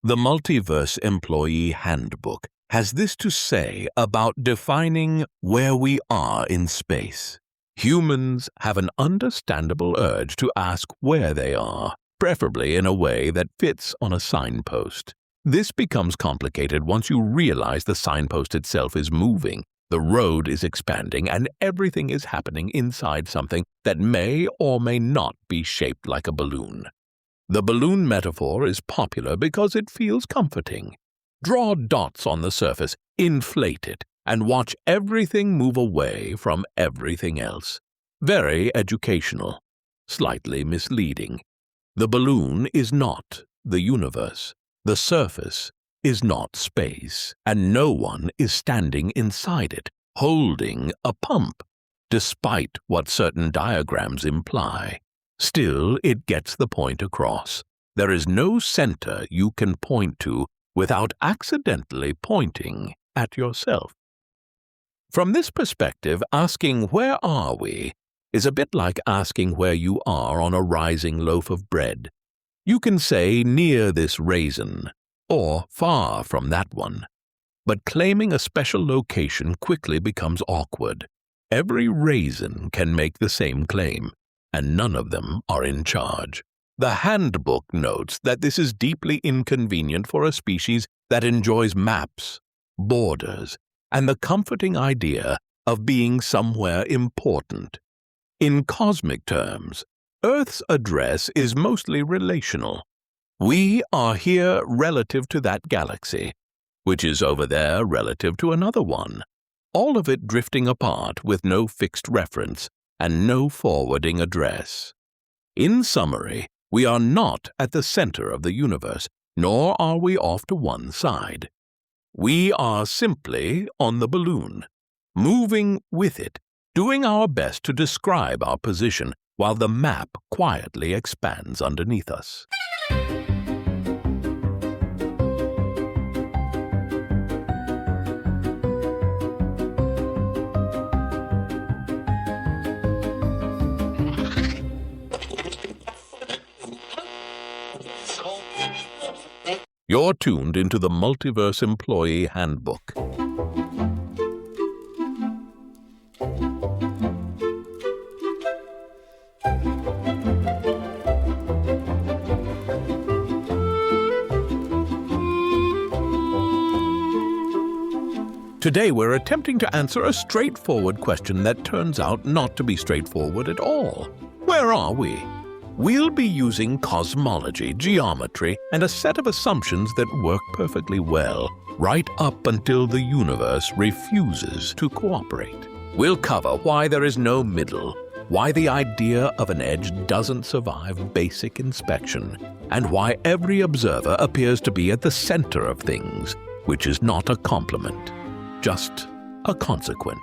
The Multiverse Employee Handbook has this to say about defining where we are in space. Humans have an understandable urge to ask where they are, preferably in a way that fits on a signpost. This becomes complicated once you realize the signpost itself is moving, the road is expanding, and everything is happening inside something that may or may not be shaped like a balloon. The balloon metaphor is popular because it feels comforting. Draw dots on the surface, inflate it, and watch everything move away from everything else. Very educational, slightly misleading. The balloon is not the universe. The surface is not space, and no one is standing inside it, holding a pump, despite what certain diagrams imply. Still, it gets the point across. There is no center you can point to without accidentally pointing at yourself. From this perspective, asking "where are we?" is a bit like asking where you are on a rising loaf of bread. You can say "near this raisin" or "far from that one," but claiming a special location quickly becomes awkward. Every raisin can make the same claim, and none of them are in charge. The handbook notes that this is deeply inconvenient for a species that enjoys maps, borders, and the comforting idea of being somewhere important. In cosmic terms, Earth's address is mostly relational. We are here relative to that galaxy, which is over there relative to another one, all of it drifting apart with no fixed reference and no forwarding address. In summary, we are not at the center of the universe, nor are we off to one side. We are simply on the balloon, moving with it, doing our best to describe our position while the map quietly expands underneath us. You're tuned into the Multiverse Employee Handbook. Today we're attempting to answer a straightforward question that turns out not to be straightforward at all. Where are we? We'll be using cosmology, geometry, and a set of assumptions that work perfectly well, right up until the universe refuses to cooperate. We'll cover why there is no middle, why the idea of an edge doesn't survive basic inspection, and why every observer appears to be at the center of things, which is not a compliment, just a consequence.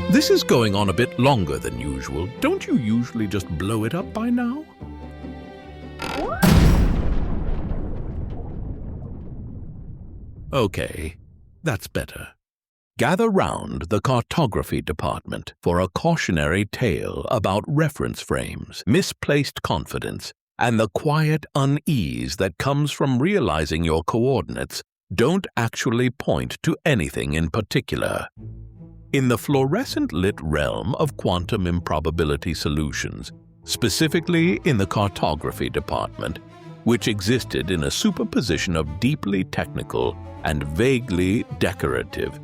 This is going on a bit longer than usual. Don't you usually just blow it up by now? Okay, that's better. Gather round the cartography department for a cautionary tale about reference frames, misplaced confidence, and the quiet unease that comes from realizing your coordinates don't actually point to anything in particular. In the fluorescent-lit realm of quantum improbability solutions, specifically in the cartography department, which existed in a superposition of deeply technical and vaguely decorative,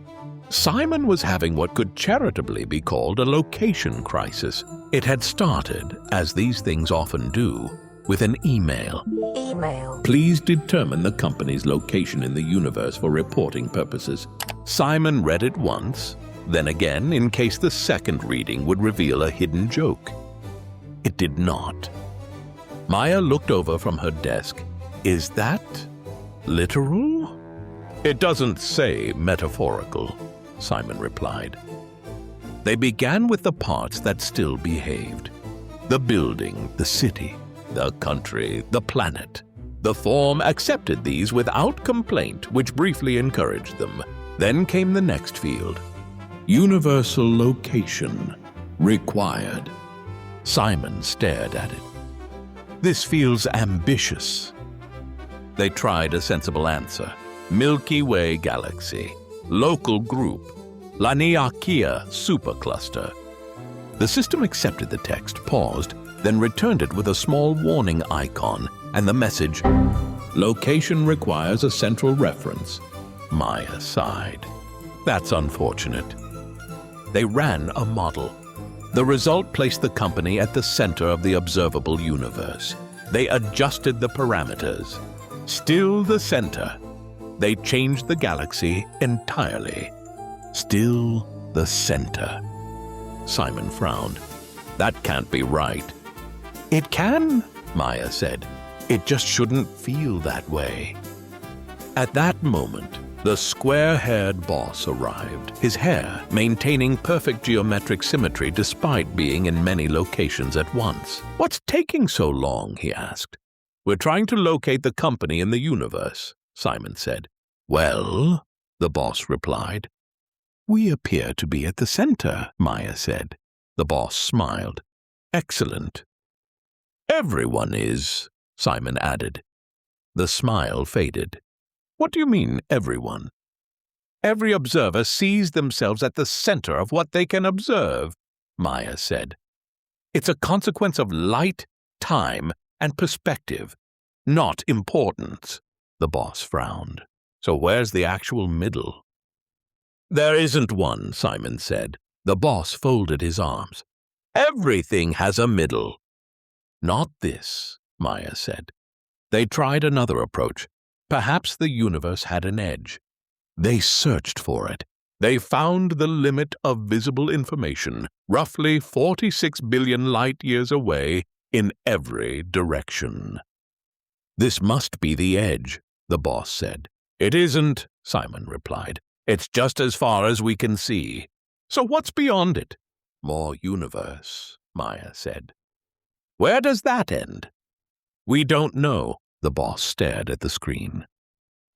Simon was having what could charitably be called a location crisis. It had started, as these things often do, with an email. Please determine the company's location in the universe for reporting purposes. Simon read it once, then again in case the second reading would reveal a hidden joke. It did not. Maya looked over from her desk. Is that literal? It doesn't say metaphorical. Simon replied. They began with the parts that still behaved. The building, the city, the country, the planet. The form accepted these without complaint, which briefly encouraged them. Then came the next field. Universal location required. Simon stared at it. This feels ambitious. They tried a sensible answer. Milky Way galaxy. Local group. Laniakea supercluster. The system accepted the text, paused, then returned it with a small warning icon and the message, "Location requires a central reference." Maya sighed. That's unfortunate. They ran a model. The result placed the company at the center of the observable universe. They adjusted the parameters. Still the center. They changed the galaxy entirely. Still the center. Simon frowned. That can't be right. It can, Maya said. It just shouldn't feel that way. At that moment, the square-haired boss arrived, his hair maintaining perfect geometric symmetry despite being in many locations at once. "What's taking so long?" he asked. "We're trying to locate the company in the universe," Simon said. "Well," the boss replied. "We appear to be at the center," Maya said. The boss smiled. "Excellent." "Everyone is," Simon added. The smile faded. "What do you mean, everyone?" "Every observer sees themselves at the center of what they can observe," Maya said. "It's a consequence of light, time, and perspective, not importance." The boss frowned. "So where's the actual middle?" "There isn't one," Simon said. The boss folded his arms. "Everything has a middle." "Not this," Maya said. They tried another approach. Perhaps the universe had an edge. They searched for it. They found the limit of visible information, roughly 46 billion light-years away in every direction. "This must be the edge," the boss said. "It isn't," Simon replied. "It's just as far as we can see." "So what's beyond it?" "More universe," Maya said. "Where does that end?" "We don't know." The boss stared at the screen.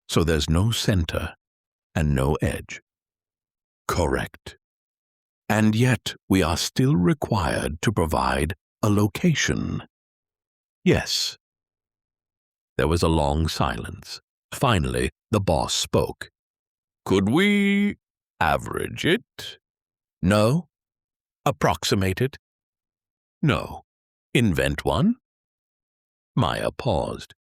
"So there's no center and no edge." "Correct. And yet we are still required to provide a location." "Yes." There was a long silence. Finally, the boss spoke. "Could we average it?" "No." "Approximate it?" "No." "Invent one?" Maya paused.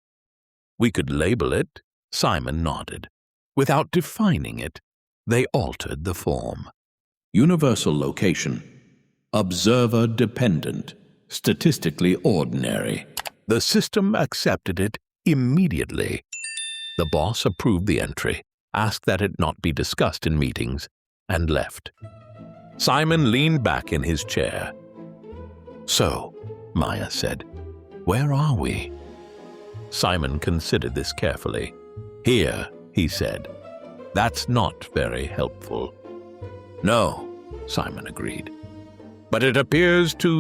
"We could label it." Simon nodded. Without defining it, they altered the form. Universal location. Observer dependent. Statistically ordinary. The system accepted it immediately. The boss approved the entry, asked that it not be discussed in meetings, and left. Simon leaned back in his chair. "So," Maya said, "where are we?" Simon considered this carefully. "Here," he said. "That's not very helpful." "No," Simon agreed. "But it appears to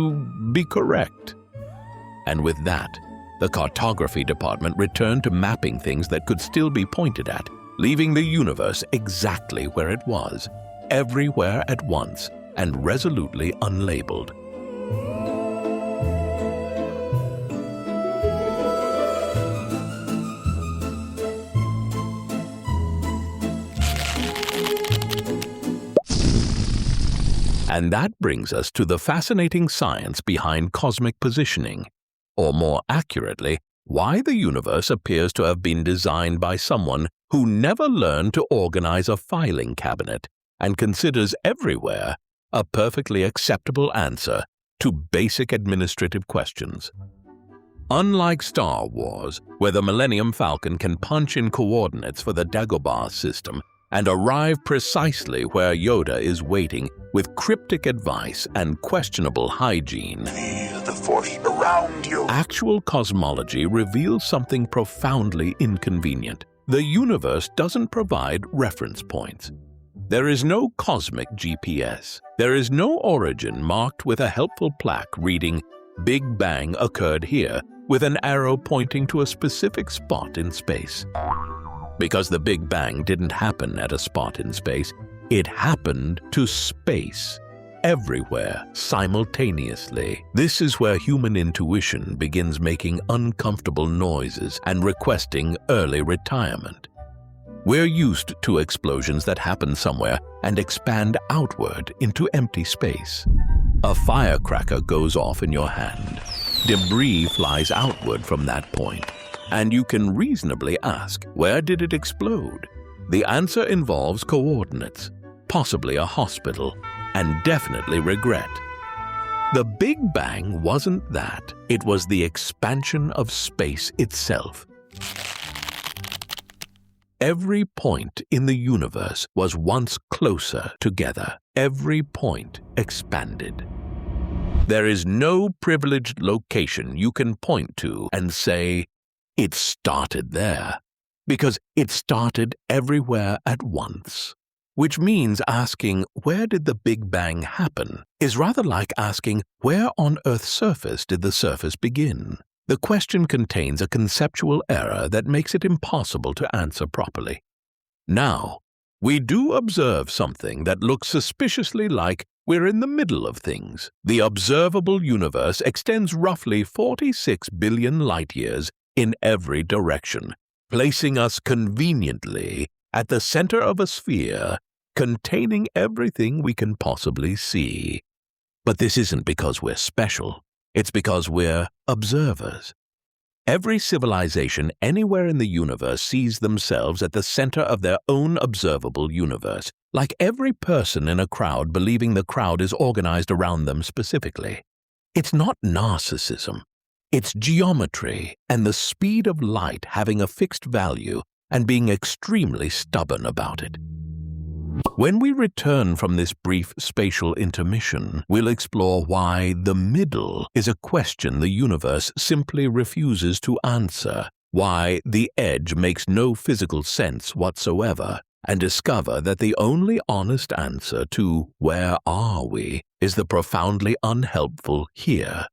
be correct." And with that, the cartography department returned to mapping things that could still be pointed at, leaving the universe exactly where it was, everywhere at once, and resolutely unlabeled. And that brings us to the fascinating science behind cosmic positioning, or more accurately, why the universe appears to have been designed by someone who never learned to organize a filing cabinet and considers everywhere a perfectly acceptable answer to basic administrative questions. Unlike Star Wars, where the Millennium Falcon can punch in coordinates for the Dagobah system and arrive precisely where Yoda is waiting with cryptic advice and questionable hygiene. Feel the force around you. Actual cosmology reveals something profoundly inconvenient. The universe doesn't provide reference points. There is no cosmic GPS. There is no origin marked with a helpful plaque reading, "Big Bang occurred here," with an arrow pointing to a specific spot in space. Because the Big Bang didn't happen at a spot in space, it happened to space, everywhere, simultaneously. This is where human intuition begins making uncomfortable noises and requesting early retirement. We're used to explosions that happen somewhere and expand outward into empty space. A firecracker goes off in your hand. Debris flies outward from that point, and you can reasonably ask, where did it explode? The answer involves coordinates, possibly a hospital, and definitely regret. The Big Bang wasn't that. It was the expansion of space itself. Every point in the universe was once closer together. Every point expanded. There is no privileged location you can point to and say, "It started there," because it started everywhere at once. Which means asking, "Where did the Big Bang happen?" is rather like asking, "Where on Earth's surface did the surface begin?" The question contains a conceptual error that makes it impossible to answer properly. Now, we do observe something that looks suspiciously like we're in the middle of things. The observable universe extends roughly 46 billion light-years in every direction, placing us conveniently at the center of a sphere containing everything we can possibly see. But this isn't because we're special. It's because we're observers. Every civilization anywhere in the universe sees themselves at the center of their own observable universe, like every person in a crowd believing the crowd is organized around them specifically. It's not narcissism. It's geometry and the speed of light having a fixed value and being extremely stubborn about it. When we return from this brief spatial intermission, we'll explore why the middle is a question the universe simply refuses to answer, why the edge makes no physical sense whatsoever, and discover that the only honest answer to "where are we" is the profoundly unhelpful "here,"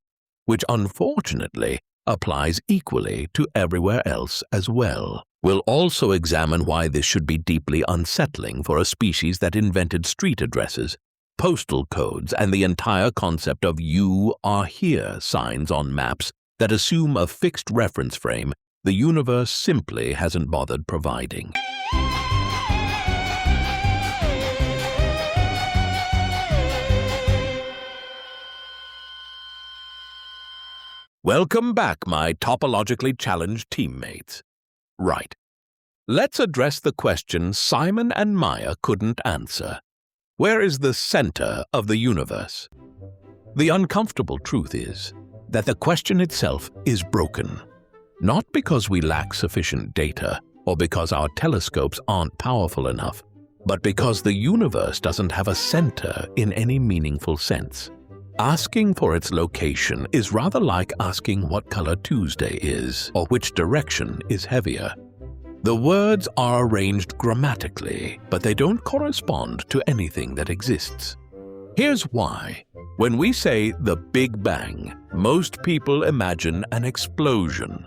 which unfortunately applies equally to everywhere else as well. We'll also examine why this should be deeply unsettling for a species that invented street addresses, postal codes, and the entire concept of "you are here" signs on maps that assume a fixed reference frame the universe simply hasn't bothered providing. Welcome back, my topologically challenged teammates. Right. Let's address the question Simon and Maya couldn't answer. Where is the center of the universe? The uncomfortable truth is that the question itself is broken. Not because we lack sufficient data or because our telescopes aren't powerful enough, but because the universe doesn't have a center in any meaningful sense. Asking for its location is rather like asking what color Tuesday is or which direction is heavier. The words are arranged grammatically, but they don't correspond to anything that exists. Here's why. When we say the Big Bang, most people imagine an explosion,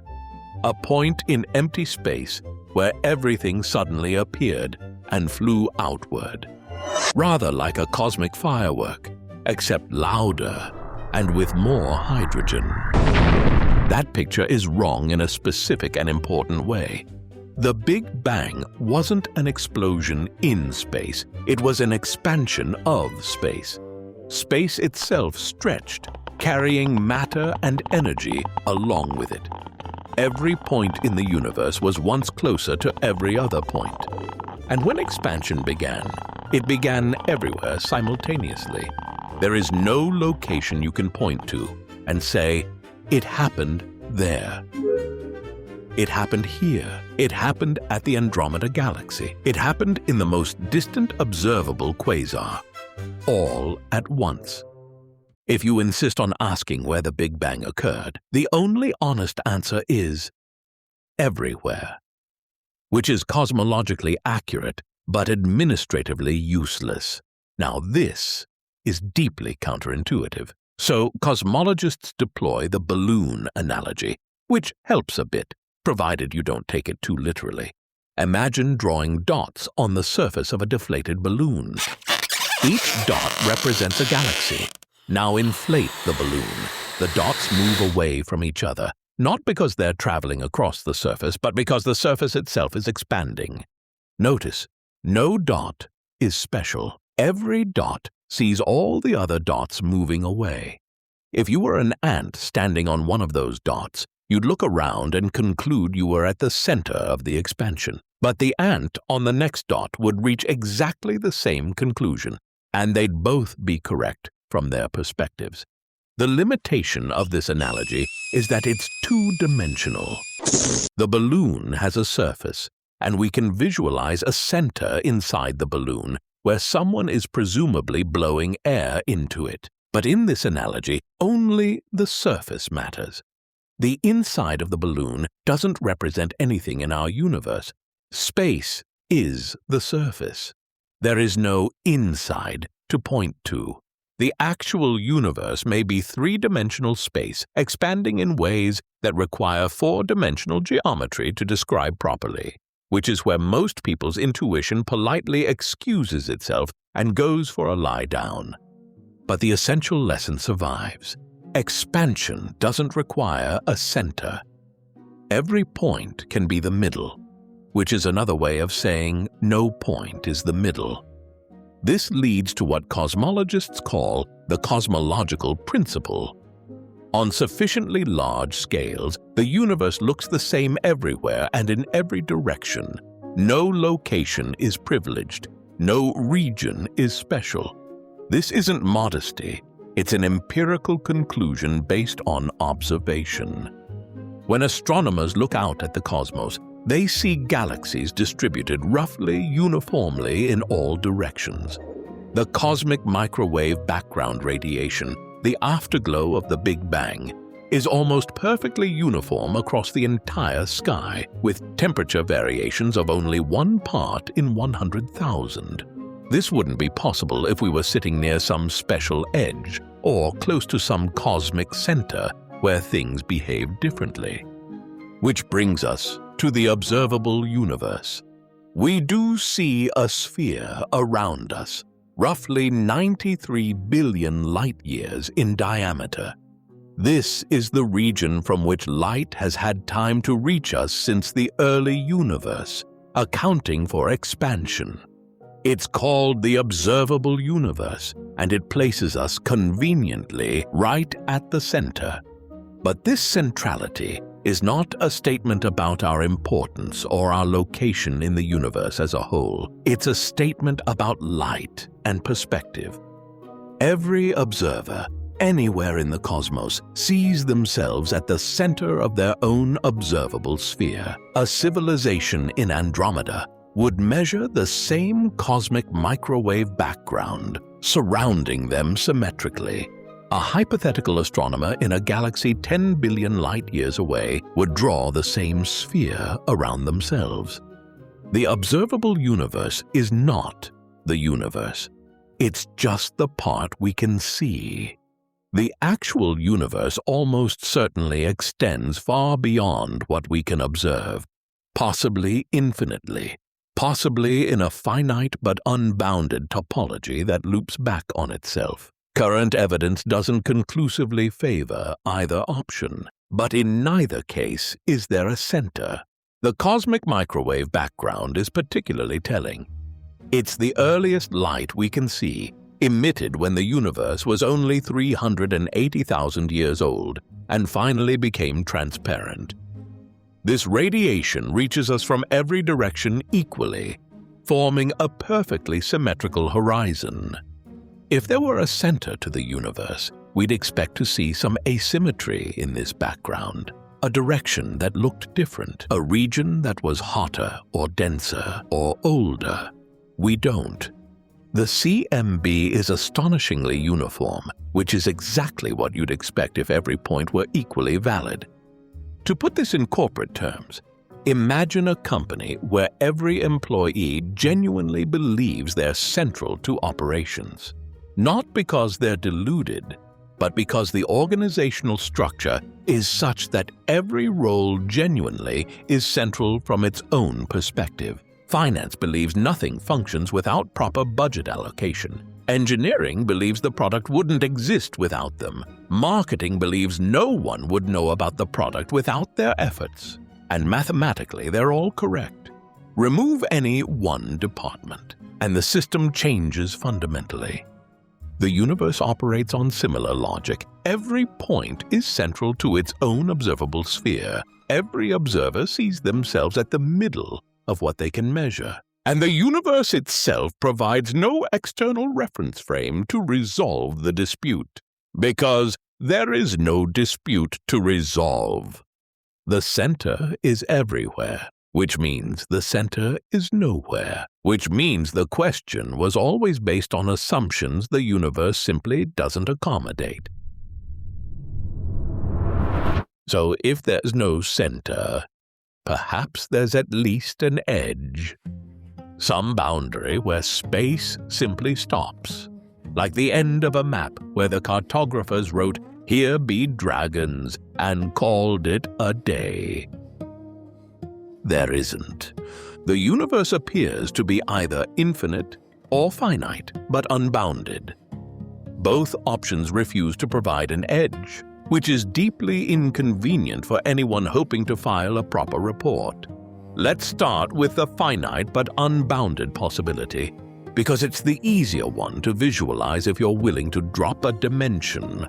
a point in empty space where everything suddenly appeared and flew outward, rather like a cosmic firework, except louder and with more hydrogen. That picture is wrong in a specific and important way. The Big Bang wasn't an explosion in space, it was an expansion of space. Space itself stretched, carrying matter and energy along with it. Every point in the universe was once closer to every other point. And when expansion began, it began everywhere simultaneously. There is no location you can point to and say, "It happened there." It happened here. It happened at the Andromeda Galaxy. It happened in the most distant observable quasar. All at once. If you insist on asking where the Big Bang occurred, the only honest answer is everywhere, which is cosmologically accurate but administratively useless. Now this is deeply counterintuitive. So cosmologists deploy the balloon analogy, which helps a bit, provided you don't take it too literally. Imagine drawing dots on the surface of a deflated balloon. Each dot represents a galaxy. Now inflate the balloon. The dots move away from each other, not because they're traveling across the surface, but because the surface itself is expanding. Notice, no dot is special. Every dot sees all the other dots moving away. If you were an ant standing on one of those dots, you'd look around and conclude you were at the center of the expansion. But the ant on the next dot would reach exactly the same conclusion, and they'd both be correct from their perspectives. The limitation of this analogy is that it's two-dimensional. The balloon has a surface, and we can visualize a center inside the balloon where someone is presumably blowing air into it. But in this analogy, only the surface matters. The inside of the balloon doesn't represent anything in our universe. Space is the surface. There is no inside to point to. The actual universe may be three-dimensional space, expanding in ways that require four-dimensional geometry to describe properly, which is where most people's intuition politely excuses itself and goes for a lie down. But the essential lesson survives. Expansion doesn't require a center. Every point can be the middle, which is another way of saying no point is the middle. This leads to what cosmologists call the cosmological principle. On sufficiently large scales, the universe looks the same everywhere and in every direction. No location is privileged. No region is special. This isn't modesty. It's an empirical conclusion based on observation. When astronomers look out at the cosmos, they see galaxies distributed roughly uniformly in all directions. The cosmic microwave background radiation, the afterglow of the Big Bang, is almost perfectly uniform across the entire sky, with temperature variations of only 1 part in 100,000. This wouldn't be possible if we were sitting near some special edge or close to some cosmic center where things behave differently. Which brings us to the observable universe. We do see a sphere around us, roughly 93 billion light-years in diameter. This is the region from which light has had time to reach us since the early universe, accounting for expansion. It's called the observable universe, and it places us conveniently right at the center. But this centrality is not a statement about our importance or our location in the universe as a whole. It's a statement about light and perspective. Every observer, anywhere in the cosmos, sees themselves at the center of their own observable sphere. A civilization in Andromeda would measure the same cosmic microwave background, surrounding them symmetrically. A hypothetical astronomer in a galaxy 10 billion light-years away would draw the same sphere around themselves. The observable universe is not the universe. It's just the part we can see. The actual universe almost certainly extends far beyond what we can observe, possibly infinitely, possibly in a finite but unbounded topology that loops back on itself. Current evidence doesn't conclusively favor either option, but in neither case is there a center. The cosmic microwave background is particularly telling. It's the earliest light we can see, emitted when the universe was only 380,000 years old and finally became transparent. This radiation reaches us from every direction equally, forming a perfectly symmetrical horizon. If there were a center to the universe, we'd expect to see some asymmetry in this background, a direction that looked different, a region that was hotter or denser or older. We don't. The CMB is astonishingly uniform, which is exactly what you'd expect if every point were equally valid. To put this in corporate terms, Imagine a company where every employee genuinely believes they're central to operations. Not because they're deluded, but because the organizational structure is such that every role genuinely is central from its own perspective. Finance believes nothing functions without proper budget allocation. Engineering believes the product wouldn't exist without them. Marketing believes no one would know about the product without their efforts. And mathematically, they're all correct. Remove any one department, and the system changes fundamentally. The universe operates on similar logic. Every point is central to its own observable sphere. Every observer sees themselves at the middle of what they can measure. And the universe itself provides no external reference frame to resolve the dispute, because there is no dispute to resolve. The center is everywhere, which means the center is nowhere, which means the question was always based on assumptions the universe simply doesn't accommodate. So if there's no center, perhaps there's at least an edge. Some boundary where space simply stops, like the end of a map where the cartographers wrote, "Here be dragons," and called it a day. There isn't. The universe appears to be either infinite or finite, but unbounded. Both options refuse to provide an edge, which is deeply inconvenient for anyone hoping to file a proper report. Let's start with the finite but unbounded possibility, because it's the easier one to visualize if you're willing to drop a dimension.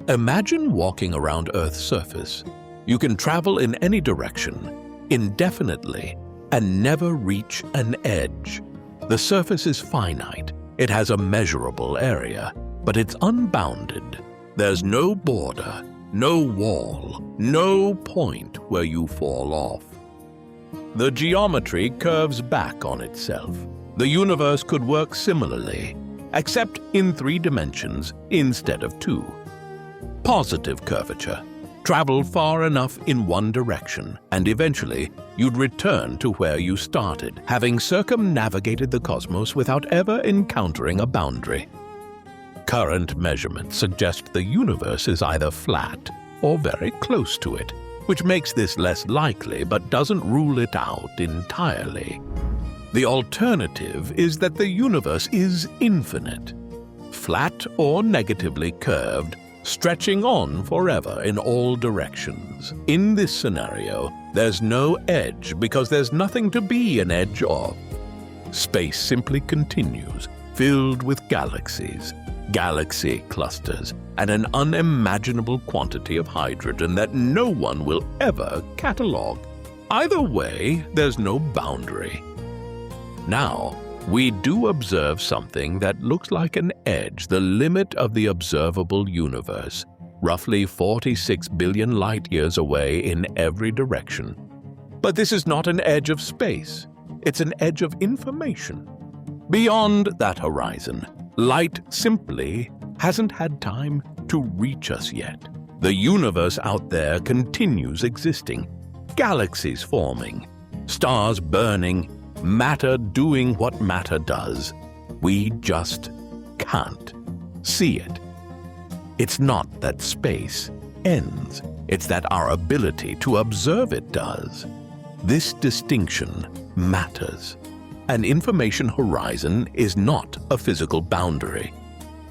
Imagine walking around Earth's surface. You can travel in any direction, indefinitely, and never reach an edge. The surface is finite. It has a measurable area, but it's unbounded. There's no border, no wall, no point where you fall off. The geometry curves back on itself. The universe could work similarly, except in 3 dimensions instead of 2. Positive curvature. Travel far enough in one direction, and eventually you'd return to where you started, having circumnavigated the cosmos without ever encountering a boundary. Current measurements suggest the universe is either flat or very close to it, which makes this less likely but doesn't rule it out entirely. The alternative is that the universe is infinite, flat or negatively curved, stretching on forever in all directions. In this scenario, there's no edge because there's nothing to be an edge of. Space simply continues, filled with galaxies, galaxy clusters, and an unimaginable quantity of hydrogen that no one will ever catalog. Either way, there's no boundary. Now, we do observe something that looks like an edge, the limit of the observable universe, roughly 46 billion light-years away in every direction. But this is not an edge of space. It's an edge of information. Beyond that horizon, light simply hasn't had time to reach us yet. The universe out there continues existing, galaxies forming, stars burning, matter doing what matter does. We just can't see it. It's not that space ends, it's that our ability to observe it does. This distinction matters. An information horizon is not a physical boundary.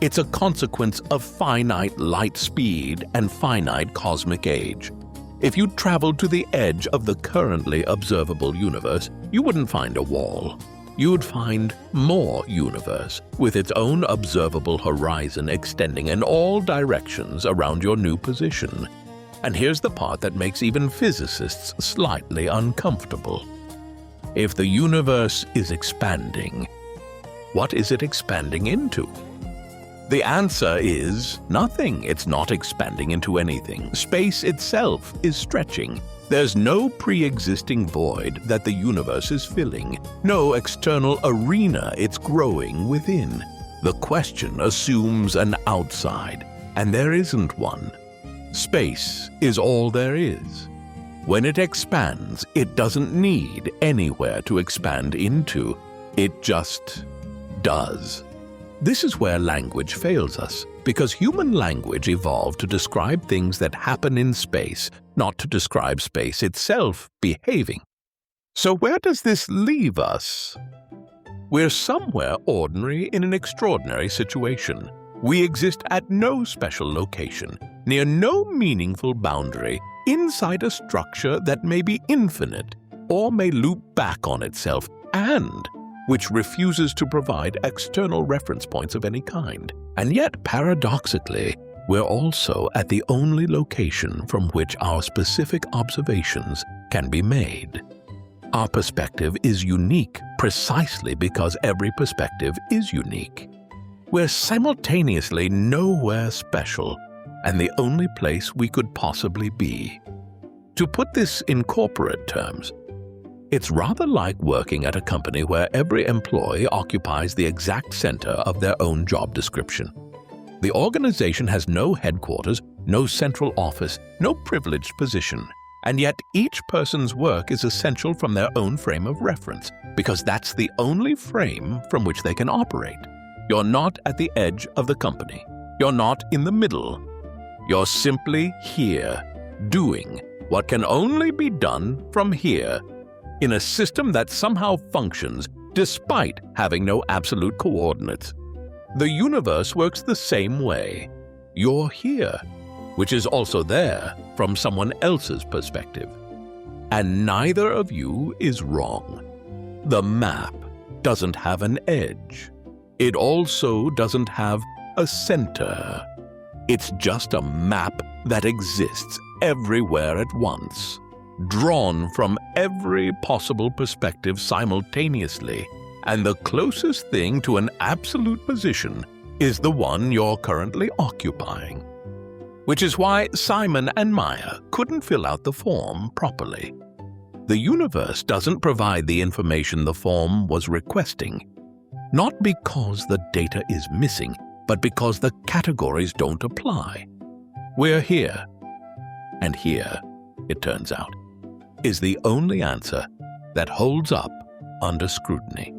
It's a consequence of finite light speed and finite cosmic age. If you traveled to the edge of the currently observable universe, you wouldn't find a wall. You'd find more universe, with its own observable horizon extending in all directions around your new position. And here's the part that makes even physicists slightly uncomfortable. If the universe is expanding, what is it expanding into? The answer is nothing. It's not expanding into anything. Space itself is stretching. There's no pre-existing void that the universe is filling, no external arena it's growing within. The question assumes an outside, and there isn't one. Space is all there is. When it expands, it doesn't need anywhere to expand into. It just does. This is where language fails us, because human language evolved to describe things that happen in space, not to describe space itself behaving. So where does this leave us? We're somewhere ordinary in an extraordinary situation. We exist at no special location, near no meaningful boundary, inside a structure that may be infinite or may loop back on itself, and which refuses to provide external reference points of any kind. And yet, paradoxically, we're also at the only location from which our specific observations can be made. Our perspective is unique precisely because every perspective is unique. We're simultaneously nowhere special and the only place we could possibly be. To put this in corporate terms, it's rather like working at a company where every employee occupies the exact center of their own job description. The organization has no headquarters, no central office, no privileged position, and yet each person's work is essential from their own frame of reference, because that's the only frame from which they can operate. You're not at the edge of the company. You're not in the middle. You're simply here, doing what can only be done from here, in a system that somehow functions despite having no absolute coordinates. The universe works the same way. You're here, which is also there from someone else's perspective. And neither of you is wrong. The map doesn't have an edge. It also doesn't have a center. It's just a map that exists everywhere at once, drawn from every possible perspective simultaneously, and the closest thing to an absolute position is the one you're currently occupying. Which is why Simon and Maya couldn't fill out the form properly. The universe doesn't provide the information the form was requesting, not because the data is missing, but because the categories don't apply. We're here, and here, it turns out, is the only answer that holds up under scrutiny.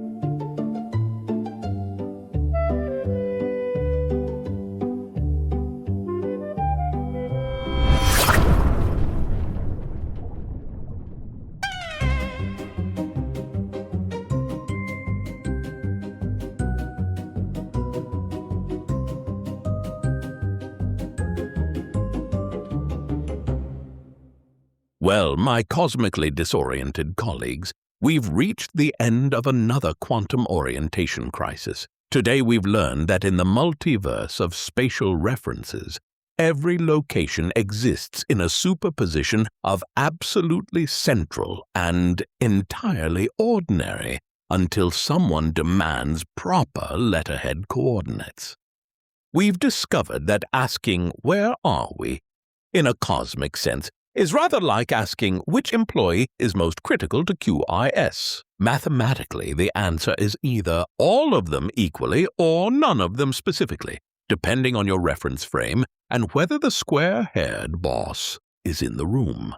Well, my cosmically disoriented colleagues, we've reached the end of another quantum orientation crisis. Today we've learned that in the multiverse of spatial references, every location exists in a superposition of absolutely central and entirely ordinary until someone demands proper letterhead coordinates. We've discovered that asking "where are we?" in a cosmic sense is rather like asking which employee is most critical to QIS. Mathematically, the answer is either all of them equally or none of them specifically, depending on your reference frame and whether the square-haired boss is in the room.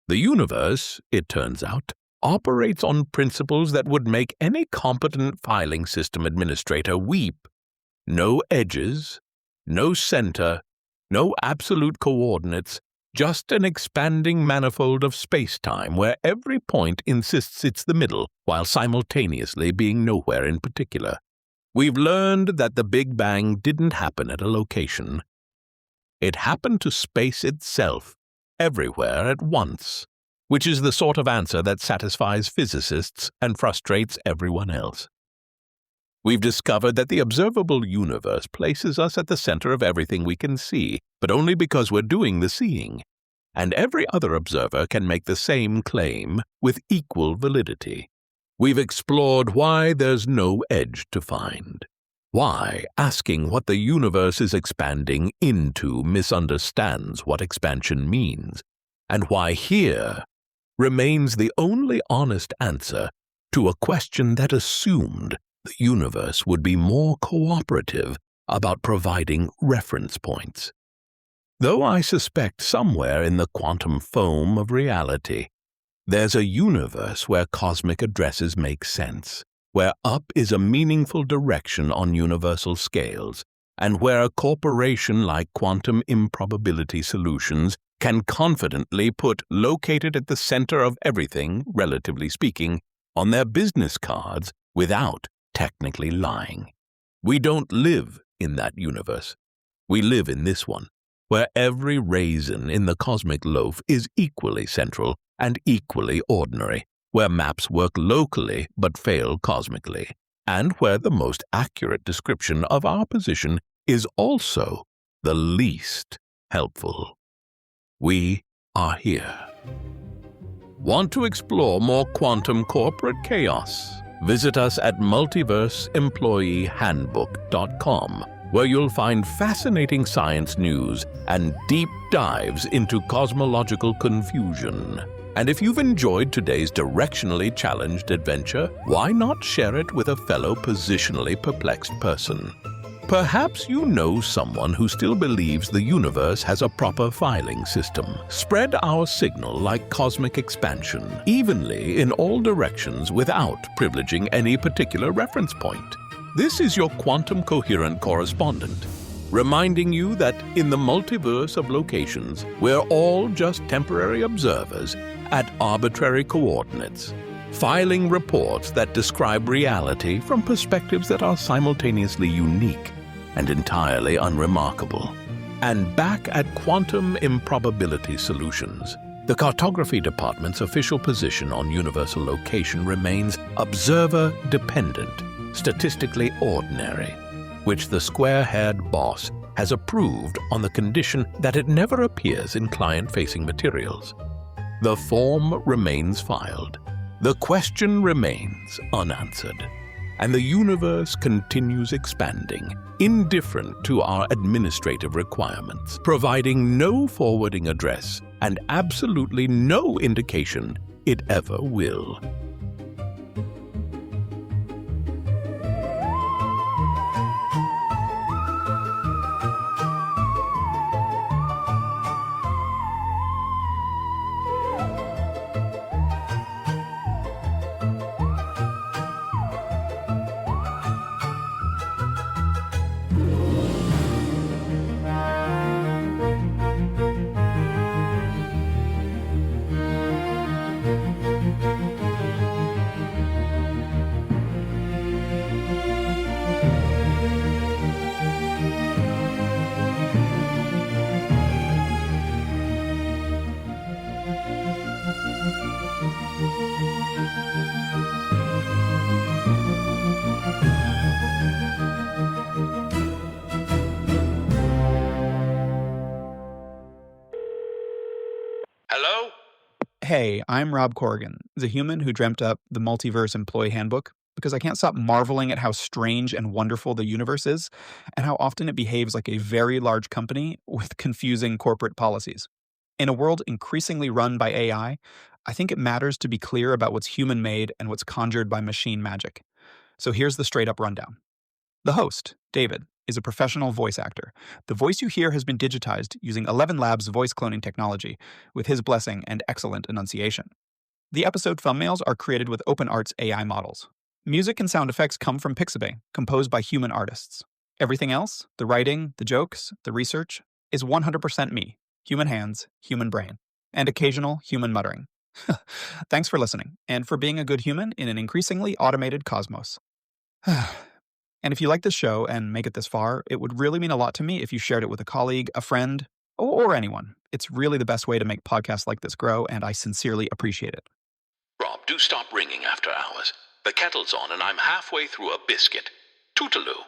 The universe, it turns out, operates on principles that would make any competent filing system administrator weep. No edges, no center, no absolute coordinates, just an expanding manifold of space-time where every point insists it's the middle, while simultaneously being nowhere in particular. We've learned that the Big Bang didn't happen at a location. It happened to space itself, everywhere at once, which is the sort of answer that satisfies physicists and frustrates everyone else. We've discovered that the observable universe places us at the center of everything we can see, but only because we're doing the seeing. And every other observer can make the same claim with equal validity. We've explored why there's no edge to find, why asking what the universe is expanding into misunderstands what expansion means, and why here remains the only honest answer to a question that assumed the universe would be more cooperative about providing reference points. Though I suspect somewhere in the quantum foam of reality, there's a universe where cosmic addresses make sense, where up is a meaningful direction on universal scales, and where a corporation like Quantum Improbability Solutions can confidently put "located at the center of everything," relatively speaking, on their business cards without technically lying. We don't live in that universe. We live in this one, where every raisin in the cosmic loaf is equally central and equally ordinary, where maps work locally but fail cosmically, and where the most accurate description of our position is also the least helpful. We are here. Want to explore more quantum corporate chaos? Visit us at multiverseemployeehandbook.com, where you'll find fascinating science news and deep dives into cosmological confusion. And if you've enjoyed today's directionally challenged adventure, why not share it with a fellow positionally perplexed person? Perhaps you know someone who still believes the universe has a proper filing system. Spread our signal like cosmic expansion, evenly in all directions without privileging any particular reference point. This is your quantum coherent correspondent, reminding you that in the multiverse of locations, we're all just temporary observers at arbitrary coordinates, filing reports that describe reality from perspectives that are simultaneously unique and entirely unremarkable. And back at Quantum Improbability Solutions, the Cartography Department's official position on universal location remains observer-dependent, statistically ordinary, which the square-haired boss has approved on the condition that it never appears in client-facing materials. The form remains filed, the question remains unanswered, and the universe continues expanding, indifferent to our administrative requirements, providing no forwarding address and absolutely no indication it ever will. Hello? Hey, I'm Rob Corrigan, the human who dreamt up the Multiverse Employee Handbook, because I can't stop marveling at how strange and wonderful the universe is, and how often it behaves like a very large company with confusing corporate policies. In a world increasingly run by AI, I think it matters to be clear about what's human-made and what's conjured by machine magic. So here's the straight-up rundown. The host, David, is a professional voice actor. The voice you hear has been digitized using 11 Labs voice cloning technology, with his blessing and excellent enunciation. The episode thumbnails are created with OpenArt's AI models. Music and sound effects come from Pixabay, composed by human artists. Everything else, the writing, the jokes, the research, is 100% me, human hands, human brain, and occasional human muttering. Thanks for listening, and for being a good human in an increasingly automated cosmos. And if you like this show and make it this far, it would really mean a lot to me if you shared it with a colleague, a friend, or anyone. It's really the best way to make podcasts like this grow, and I sincerely appreciate it. Rob, do stop ringing after hours. The kettle's on and I'm halfway through a biscuit. Toodaloo.